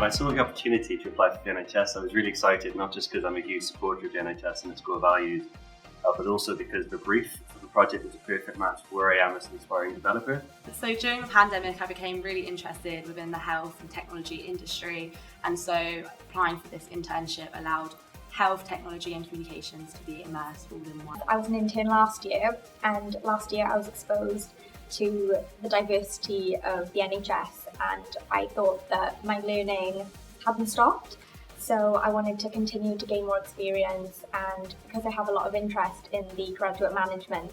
I saw the opportunity to apply for the NHS, I was really excited, not just because I'm a huge supporter of the NHS and its core values, but also because the brief for the project was a perfect match for where I am as an aspiring developer. So during the pandemic, I became really interested within the health and technology industry, and so applying for this internship allowed health, technology and communications to be immersed all in one. I was an intern last year, and last year I was exposed to the diversity of the NHS, and I thought that my learning hadn't stopped. So I wanted to continue to gain more experience, and because I have a lot of interest in the graduate management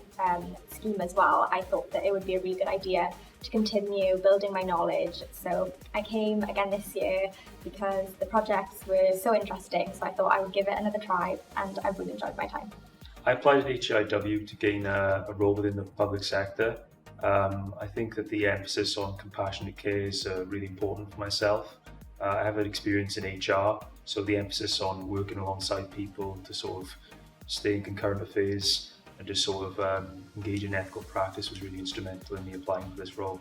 scheme as well, I thought that it would be a really good idea to continue building my knowledge. So I came again this year because the projects were so interesting, so I thought I would give it another try, and I've really enjoyed my time. I applied at HIW to gain a role within the public sector. I think that the emphasis on compassionate care is really important for myself. I have an experience in HR, so the emphasis on working alongside people to sort of stay in current affairs and just sort of engage in ethical practice was really instrumental in me applying for this role.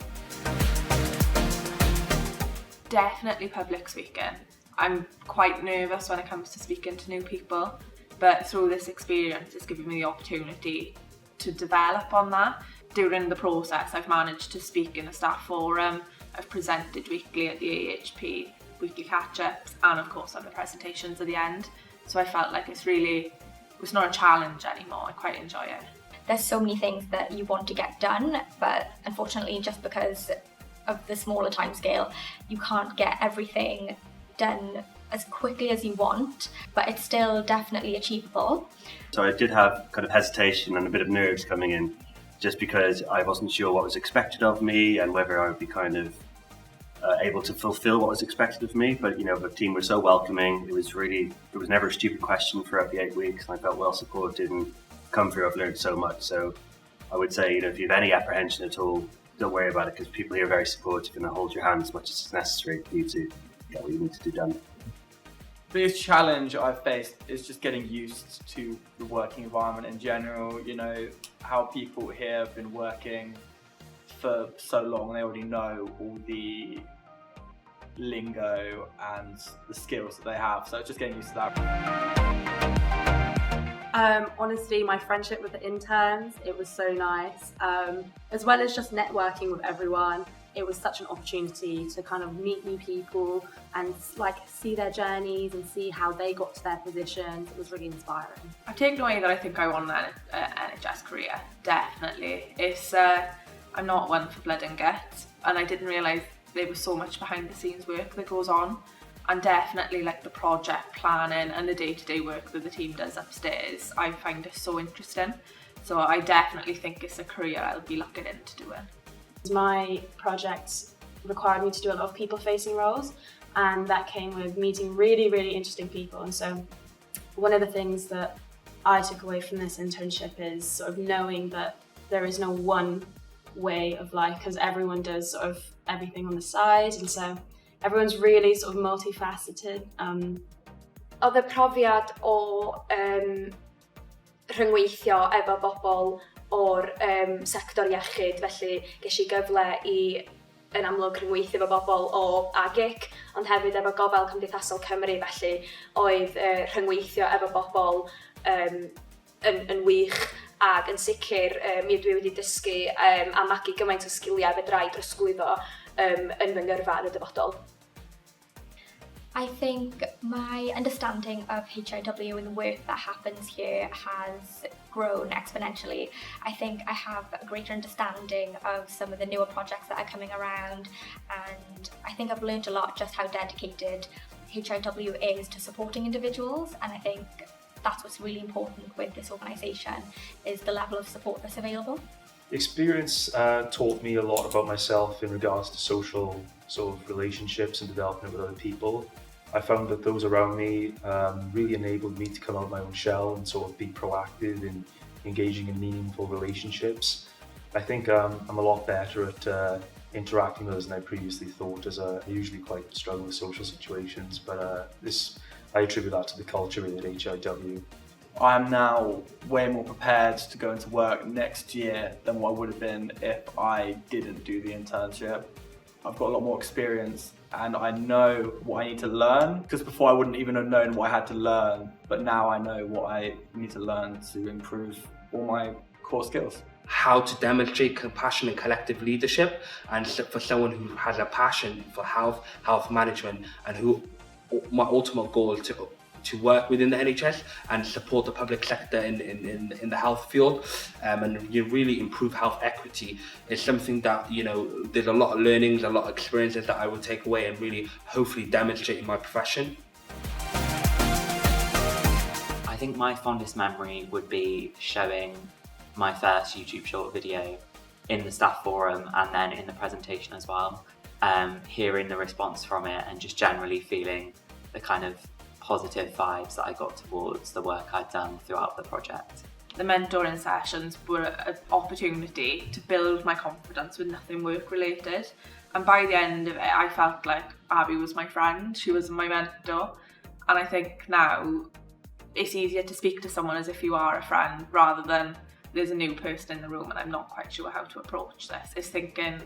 Definitely public speaking. I'm quite nervous when it comes to speaking to new people, but through this experience it's given me the opportunity to develop on that. During the process I've managed to speak in a staff forum, I've presented weekly at the AHP, weekly catch-ups, and of course on the presentations at the end. So I felt like it's not a challenge anymore, I quite enjoy it. There's so many things that you want to get done, but unfortunately just because of the smaller timescale, you can't get everything done as quickly as you want, but it's still definitely achievable. So I did have kind of hesitation and a bit of nerves coming in, just because I wasn't sure what was expected of me and whether I would be kind of able to fulfill what was expected of me. But you know, the team were so welcoming. There was never a stupid question throughout the 8 weeks, and I felt well supported and come through. I've learned so much. So I would say, you know, if you have any apprehension at all, don't worry about it, because people here are very supportive and they'll hold your hand as much as it's necessary for you to get what you need to do done. The biggest challenge I've faced is just getting used to the working environment in general. You know, how people here have been working for so long, they already know all the lingo and the skills that they have, so it's just getting used to that. Honestly, my friendship with the interns, it was so nice, as well as just networking with everyone. It was such an opportunity to kind of meet new people and like see their journeys and see how they got to their positions. It was really inspiring. I've taken away that I think I want an NHS career, definitely. I'm not one for blood and guts, and I didn't realise there was so much behind the scenes work that goes on, and definitely like the project planning and the day-to-day work that the team does upstairs. I find it so interesting, so I definitely think it's a career I'll be looking into doing. My project required me to do a lot of people-facing roles, and that came with meeting really, really interesting people. And so one of the things that I took away from this internship is sort of knowing that there is no one way of life, because everyone does sort of everything on the side, and so everyone's really sort of multifaceted. Oedd y profiad o rhyngweithio efo bobl o'r sector iechyd, felly ges I gyfle I yn amlwg rhyngweithio efo bobl o AaGIC, ond hefyd efo gofal Cymdeithasol Cymru, felly oedd rhyngweithio efo bobl yn wych, ac yn sicr mi ydw I wedi dysgu a magu gymaint o sgiliau fedra I drosglwyddo yn fy ngyrfa yn y dyfodol. I think my understanding of HIW and the work that happens here has grown exponentially. I think I have a greater understanding of some of the newer projects that are coming around, and I think I've learned a lot just how dedicated HIW is to supporting individuals, and I think that's what's really important with this organisation, is the level of support that's available. The experience taught me a lot about myself in regards to social sort of relationships and developing with other people. I found that those around me really enabled me to come out of my own shell and sort of be proactive in engaging in meaningful relationships. I think I'm a lot better at interacting with others than I previously thought, as I usually quite struggle with social situations, but I attribute that to the culture at HIW. I am now way more prepared to go into work next year than what I would have been if I didn't do the internship. I've got a lot more experience and I know what I need to learn, because before I wouldn't even have known what I had to learn, but now I know what I need to learn to improve all my core skills. How to demonstrate compassion and collective leadership, and for someone who has a passion for health management, and who my ultimate goal is to work within the NHS and support the public sector in the health field, and really improve health equity is something that, there's a lot of learnings, a lot of experiences that I would take away and really hopefully demonstrate in my profession. I think my fondest memory would be showing my first YouTube short video in the staff forum and then in the presentation as well, hearing the response from it and just generally feeling the kind of positive vibes that I got towards the work I'd done throughout the project. The mentoring sessions were an opportunity to build my confidence with nothing work related, and by the end of it I felt like Abby was my friend, she was my mentor, and I think now it's easier to speak to someone as if you are a friend rather than there's a new person in the room and I'm not quite sure how to approach this. It's thinking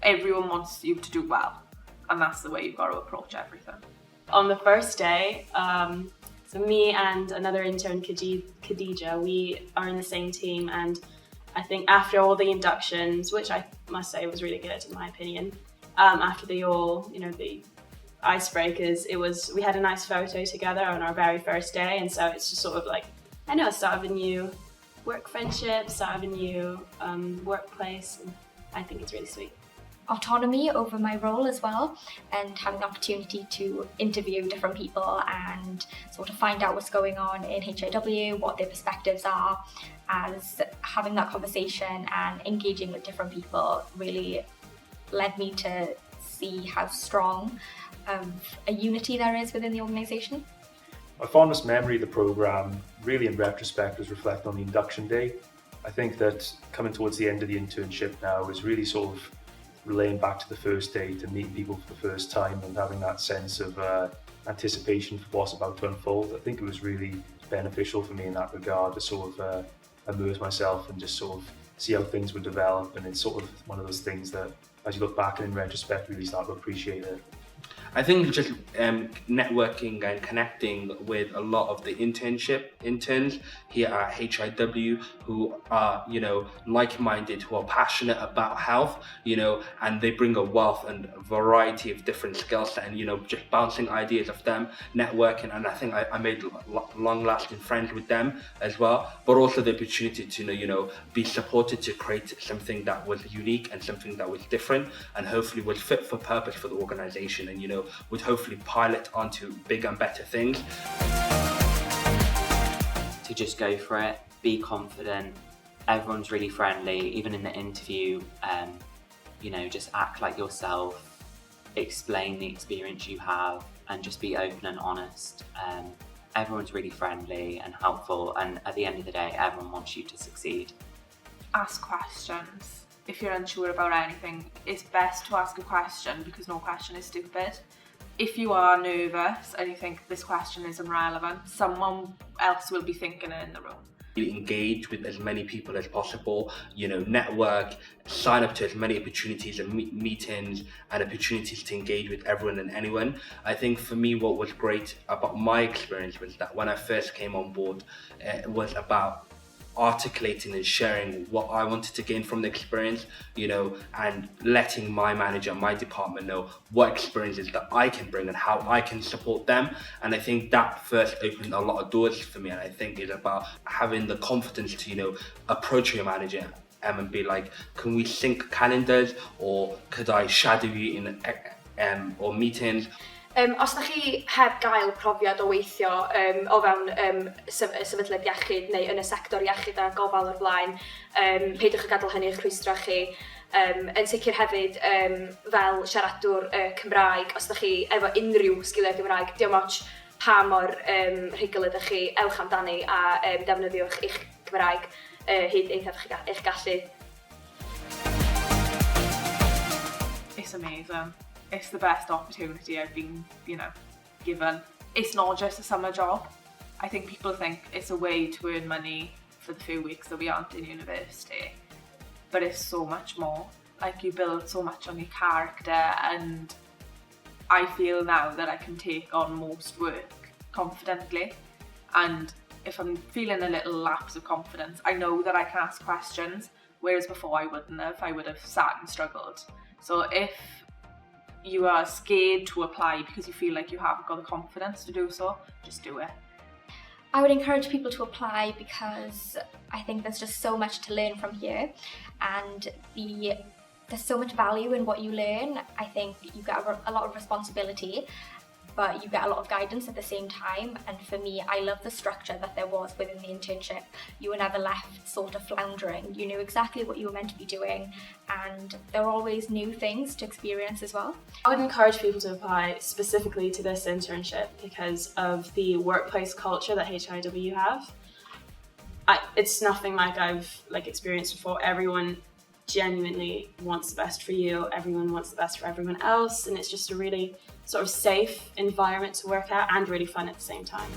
everyone wants you to do well, and that's the way you've got to approach everything. On the first day, so me and another intern, Khadija, we are in the same team, and I think after all the inductions, which I must say was really good in my opinion, after the icebreakers, we had a nice photo together on our very first day, and so it's just sort of like, I know, start of a new work friendship, start of a new workplace, and I think it's really sweet. Autonomy over my role as well, and having the opportunity to interview different people and sort of find out what's going on in HIW, what their perspectives are, as having that conversation and engaging with different people really led me to see how strong of a unity there is within the organisation. My fondest memory of the programme, really in retrospect, was reflect on the induction day. I think that coming towards the end of the internship now is really sort of relaying back to the first day, to meet people for the first time and having that sense of anticipation for what's about to unfold. I think it was really beneficial for me in that regard to sort of immerse myself and just sort of see how things would develop, and it's sort of one of those things that as you look back and in retrospect really start to appreciate it. I think just networking and connecting with a lot of the interns here at HIW who are, like-minded, who are passionate about health, and they bring a wealth and a variety of different skill set, and, just bouncing ideas off them, networking, and I think I made long-lasting friends with them as well, but also the opportunity to, be supported to create something that was unique and something that was different and hopefully was fit for purpose for the organization, and, would hopefully pilot onto bigger and better things. To just go for it, be confident, everyone's really friendly, even in the interview, just act like yourself, explain the experience you have, and just be open and honest. Everyone's really friendly and helpful, and at the end of the day, everyone wants you to succeed. Ask questions. If you're unsure about anything, it's best to ask a question because no question is stupid. If you are nervous and you think this question is irrelevant, someone else will be thinking it in the room. Engage with as many people as possible, network, sign up to as many opportunities and meetings and opportunities to engage with everyone and anyone. I think for me what was great about my experience was that when I first came on board, it was about articulating and sharing what I wanted to gain from the experience, and letting my manager, my department know what experiences that I can bring and how I can support them. And I think that first opened a lot of doors for me, and I think it's about having the confidence to, approach your manager and be like, can we sync calendars, or could I shadow you in or meetings? Os ydych chi heb gael profiad o weithio o fewn sefydliad iechyd neu yn y sector iechyd a gofal o'r blaen, peidwch a gadael hynny i'ch rhwystro chi. Yn sicr hefyd, fel siaradwr Cymraeg, os ydych chi efo unrhyw sgiliau Gymraeg, dim ots pa mor rhugl ydych chi, ewch amdani a defnyddiwch eich Gymraeg hyd eithaf eich gallu. It's amazing. It's the best opportunity I've been, given. It's not just a summer job. I think people think it's a way to earn money for the few weeks that we aren't in university, but it's so much more. like you build so much on your character, and I feel now that I can take on most work confidently, and if I'm feeling a little lapse of confidence, I know that I can ask questions, whereas before I wouldn't have. I would have sat and struggled. So if you are scared to apply because you feel like you haven't got the confidence to do so, just do it. I would encourage people to apply because I think there's just so much to learn from here, and there's so much value in what you learn. I think you get a lot of responsibility, but you get a lot of guidance at the same time. And for me, I love the structure that there was within the internship. You were never left sort of floundering. You knew exactly what you were meant to be doing, and there were always new things to experience as well. I would encourage people to apply specifically to this internship because of the workplace culture that HIW have. It's nothing like I've experienced before. Everyone genuinely wants the best for you. Everyone wants the best for everyone else, and it's just a really sort of safe environment to work at and really fun at the same time.